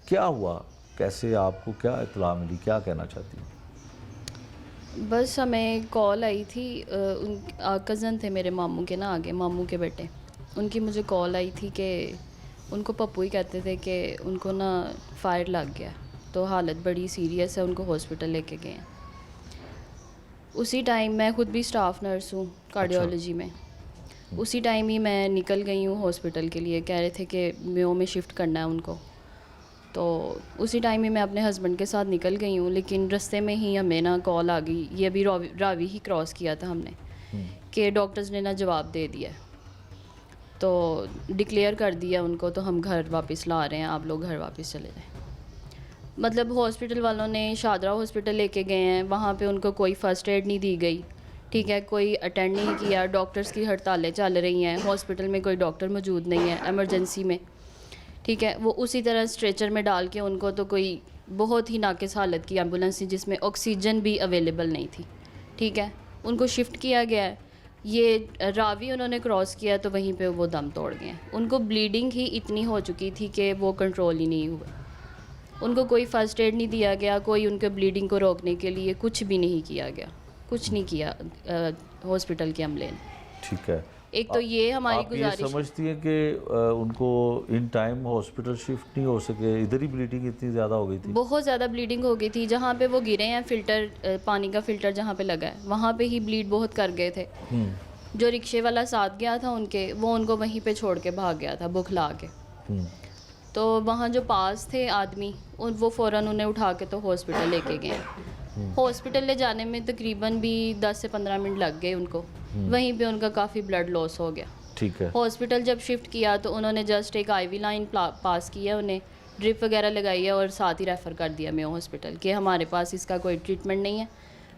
क्या हुआ, कैसे, आपको क्या इत्तला मिली, क्या कहना चाहती हैं? बस हमें कॉल आई थी उन कज़न थे मेरे मामू के ना, आगे मामू के बेटे, उनकी मुझे कॉल आई थी कि उनको पप्पू ही कहते थे कि उनको ना फायर लग गया, तो हालत बड़ी सीरियस है, उनको हॉस्पिटल लेके गए हैं। उसी टाइम मैं खुद भी स्टाफ नर्स हूँ अच्छा। कार्डियोलॉजी में। उसी टाइम ही मैं निकल गई हूँ हॉस्पिटल के लिए, कह रहे थे कि मेयो में शिफ्ट करना है उनको। तो उसी टाइम ही मैं अपने हस्बैंड के साथ निकल गई हूँ, लेकिन रास्ते में ही हमें ना कॉल आ गई, ये अभी रावी ही क्रॉस किया था हमने, कि डॉक्टर्स ने ना जवाब दे दिया, तो डिक्लेयर कर दिया उनको, तो हम घर वापस ला रहे हैं, आप लोग घर वापस चले जाएं। मतलब हॉस्पिटल वालों ने शादरा हॉस्पिटल लेके गए हैं, वहाँ पे उनको कोई फ़र्स्ट एड नहीं दी गई, ठीक है, कोई अटेंड नहीं किया, डॉक्टर्स की हड़तालें चल रही हैं, हॉस्पिटल में कोई डॉक्टर मौजूद नहीं है एमरजेंसी में, ठीक है। वो उसी तरह स्ट्रेचर में डाल के उनको, तो कोई बहुत ही नाकिस हालत की एम्बुलेंस थी जिसमें ऑक्सीजन भी अवेलेबल नहीं थी, ठीक है, उनको शिफ्ट किया गया है। ये रावी उन्होंने क्रॉस किया तो वहीं पे वो दम तोड़ गए हैं। उनको ब्लीडिंग ही इतनी हो चुकी थी कि वो कंट्रोल ही नहीं हुआ, उनको कोई फ़र्स्ट एड नहीं दिया गया, कोई उनके ब्लीडिंग को रोकने के लिए कुछ भी नहीं किया गया, कुछ नहीं किया हॉस्पिटल के अमले ने। ठीक है। एक तो ये हमारी आप ये गुजारिश। समझती हैं कि उनको इन टाइम हॉस्पिटल शिफ्ट नहीं हो सके, इधर ही ब्लीडिंग इतनी ज़्यादा हो गई थी? बहुत ज़्यादा ब्लीडिंग हो गई थी, जहाँ पे वो गिरे हैं, फ़िल्टर पानी का फ़िल्टर जहाँ पे लगा है वहाँ पे ही ब्लीड बहुत कर गए थे। जो रिक्शे वाला साथ गया था उनके, वो उनको वहीं पे छोड़ के भाग गया था बुखला के। तो वहाँ जो पास थे आदमी, वो फ़ौरन उन्हें उठा के तो हॉस्पिटल लेके गए। हॉस्पिटल ले जाने में तकरीबन भी 10 से 15 मिनट लग गए उनको, वहीं पे उनका काफ़ी ब्लड लॉस हो गया। ठीक है। हॉस्पिटल जब शिफ्ट किया तो उन्होंने जस्ट एक आईवी लाइन पास की है, उन्हें ड्रिप वगैरह लगाई है और साथ ही रेफ़र कर दिया मेयो हॉस्पिटल कि हमारे पास इसका कोई ट्रीटमेंट नहीं है,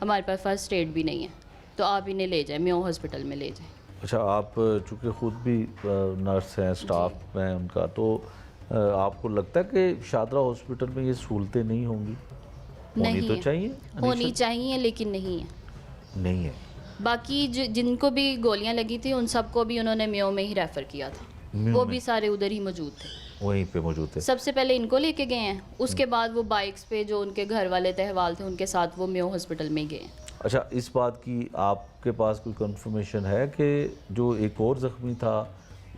हमारे पास फर्स्ट एड भी नहीं है, तो आप इन्हें ले जाएं, मेयो हॉस्पिटल में ले जाएं। अच्छा, आप चूँकि ख़ुद भी नर्स हैं, स्टाफ हैं उनका, तो आपको लगता है कि शादरा हॉस्पिटल में ये सहूलतें नहीं होंगी? होनी नहीं तो है, चाहिए, होनी अनीशा? चाहिए लेकिन नहीं है। नहीं है। बाकी जिनको भी गोलियां लगी थी उन सबको भी उन्होंने मेयो में ही रेफ़र किया था, म्यू वो में भी सारे उधर ही मौजूद थे। वहीं पे मौजूद थे। सबसे पहले इनको लेके गए हैं, उसके बाद वो बाइक्स पे जो उनके घर वाले तहवाल थे उनके साथ वो मेयो हॉस्पिटल में गए हैं। अच्छा, इस बात की आपके पास कोई कंफर्मेशन है कि जो एक और ज़ख्मी था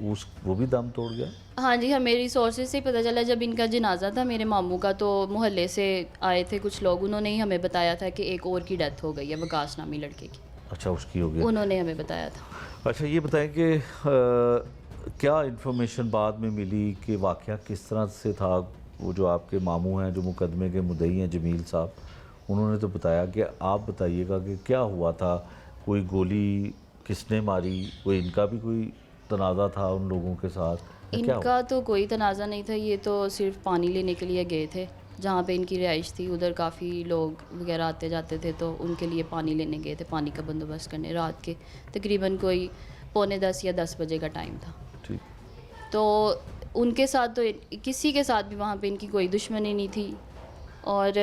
वो भी दम तोड़ गया? हाँ जी, हमें रिसोर्सेज से पता चला, जब इनका जनाजा था मेरे मामू का, तो मोहल्ले से आए थे कुछ लोग, उन्होंने ही हमें बताया था कि एक और की डेथ हो गई है, वकास नामी लड़के की। अच्छा, उसकी हो गया। उन्होंने हमें बताया था। अच्छा, ये बताएं कि क्या इन्फॉर्मेशन बाद में मिली कि वाक़या किस तरह से था? वो जो आपके मामू हैं, जो मुकदमे के मुद्दई हैं, जमील साहब, उन्होंने तो बताया, कि आप बताइएगा कि क्या हुआ था? कोई गोली किसने मारी? कोई इनका भी कोई तनाज़ा था उन लोगों के साथ, या क्या हुआ? इनका तो कोई तनाज़ा नहीं था, ये तो सिर्फ पानी लेने के लिए गए थे, जहाँ पे इनकी रिहाइश थी उधर काफ़ी लोग वगैरह आते जाते थे, तो उनके लिए पानी लेने गए थे, पानी का बंदोबस्त करने। रात के तकरीबन कोई 9:45 या 10 बजे का टाइम था। ठीक। तो उनके साथ तो किसी के साथ भी वहाँ पे इनकी कोई दुश्मनी नहीं थी। और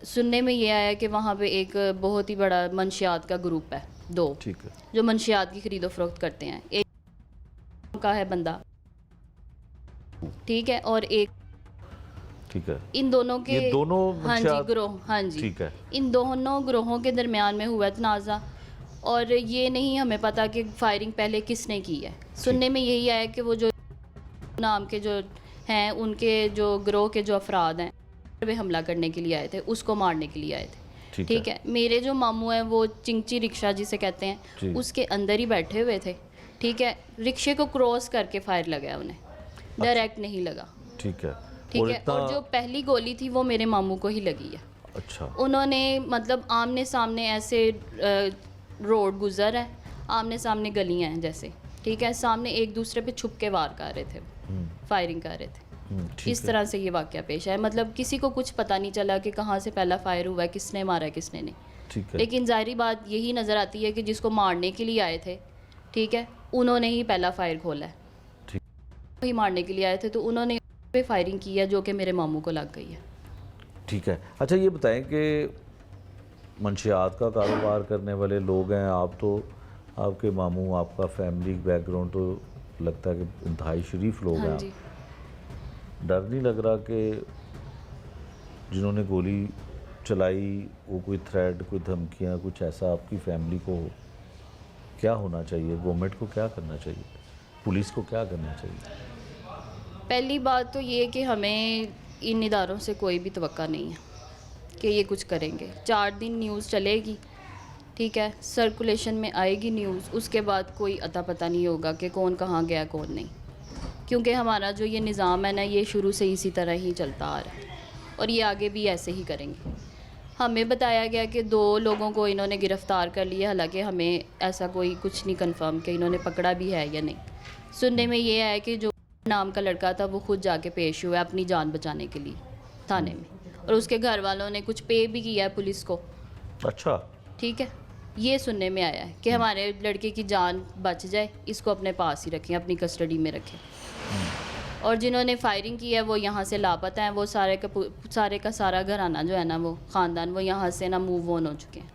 सुनने में ये आया कि वहाँ पे एक बहुत ही बड़ा मंशियात का ग्रुप है, 2, ठीक है। जो मंशियात की खरीदो फरोख्त करते हैं। एक का है बंदा, ठीक है, और एक, ठीक है। इन दोनों के, ये दोनों हाँ जी, मंशियात? ग्रोह, हाँ जी, ठीक है। इन दोनों ग्रोहों के दरमियान में हुआ तनाज़ा, और ये नहीं हमें पता कि फायरिंग पहले किसने की है। सुनने में यही आया कि वो जो नाम के जो हैं, उनके जो ग्रोह के जो अफराद हैं, वे हमला करने के लिए आए थे, उसको मारने के लिए आए थे। ठीक है। मेरे जो मामू हैं वो चिंची रिक्शा जिसे कहते हैं, उसके अंदर ही बैठे हुए थे, ठीक है, रिक्शे को क्रॉस करके फायर लगा उन्हें, डायरेक्ट नहीं लगा। ठीक है। ठीक है। और जो पहली गोली थी वो मेरे मामू को ही लगी है। अच्छा। उन्होंने मतलब आमने सामने ऐसे रोड गुजर है, आमने सामने गलियां हैं जैसे, ठीक है, सामने एक दूसरे पे छुप के वार कर रहे थे, फायरिंग कर रहे थे। इस तरह से ये वाक़या पेश है। मतलब किसी को कुछ पता नहीं चला कि कहाँ से पहला फायर हुआ है, किसने मारा, किसने नहीं। ठीक है। लेकिन ज़ाहिरी बात यही नज़र आती है कि जिसको मारने के लिए आए थे, ठीक है, उन्होंने ही पहला फायर खोला है। ठीक। वही मारने के लिए आए थे तो उन्होंने पे फायरिंग की है, जो कि मेरे मामू को लग गई है। ठीक है। अच्छा, ये बताएं कि मंशियात का कारोबार करने वाले लोग हैं आप, तो आपके मामू, आपका फैमिली बैकग्राउंड तो लगता है कि इंतहाई शरीफ लोग हैं। हाँ जी। डर नहीं लग रहा कि जिन्होंने गोली चलाई वो कोई थ्रेड, कोई धमकियाँ, कुछ ऐसा आपकी फैमिली को हो, क्या होना चाहिए? गवर्नमेंट को क्या करना चाहिए? पुलिस को क्या करना चाहिए? पहली बात तो ये कि हमें इन इदारों से कोई भी तवक्का नहीं है कि ये कुछ करेंगे। 4 दिन न्यूज़ चलेगी, ठीक है, सर्कुलेशन में आएगी न्यूज़, उसके बाद कोई अता पता नहीं होगा कि कौन कहाँ गया कौन नहीं, क्योंकि हमारा जो ये निज़ाम है ना, ये शुरू से इसी तरह ही चलता आ रहा है और ये आगे भी ऐसे ही करेंगे। हमें बताया गया कि 2 लोगों को इन्होंने गिरफ़्तार कर लिया, हालांकि हमें ऐसा कोई कुछ नहीं कंफर्म कि इन्होंने पकड़ा भी है या नहीं। सुनने में ये है कि जो नाम का लड़का था वो खुद जाके पेश हुआ अपनी जान बचाने के लिए थाने में, और उसके घर वालों ने कुछ पे भी किया है पुलिस को। अच्छा। ठीक है, ये सुनने में आया है कि हमारे लड़के की जान बच जाए, इसको अपने पास ही रखें, अपनी कस्टडी में रखें। और जिन्होंने फायरिंग की है वो यहाँ से लापता हैं, वो सारे का सारा घराना जो है ना, वो ख़ानदान, वो यहाँ से ना मूव ऑन हो चुके हैं।